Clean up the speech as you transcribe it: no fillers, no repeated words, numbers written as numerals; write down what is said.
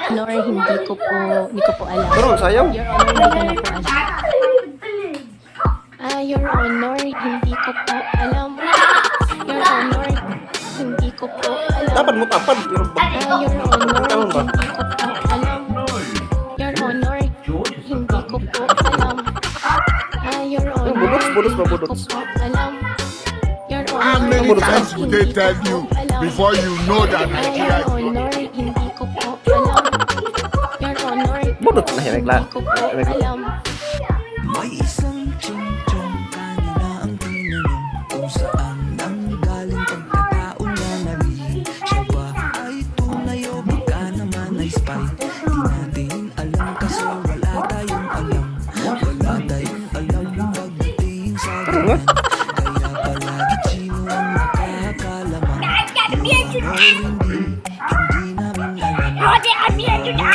Honor, hindi ko po alam. Pero sayang. Your Honor, hindi ko na po alam. Your Honor, hindi ko po alam. Your Honor, hindi ko po alam. Dapat mo tapad. Pero Your Honor, Tama ba? hindi ko po alam. Your Honor, hindi ko po alam. Your Honor, budots ba, hindi budots? ko po alam. Your How Honor, many times would they hindi tell ko you po alam. before you know that Your Nigeria? Honor, hindi ko po alam. Your Honor, Budots na hinagla. hindi ko po alam. May isang tiyong-tiyong kanina ang tinanong kung saan nanggaling pagkatao niya narinig. Siya ba ay tunay o baka naman ay spy? Di natin alam kasi wala tayong alam. Wala tayong alam pagdating sa ganyan. Kaya palagi sino ang nakakalaman. Yung honor hindi namin alam.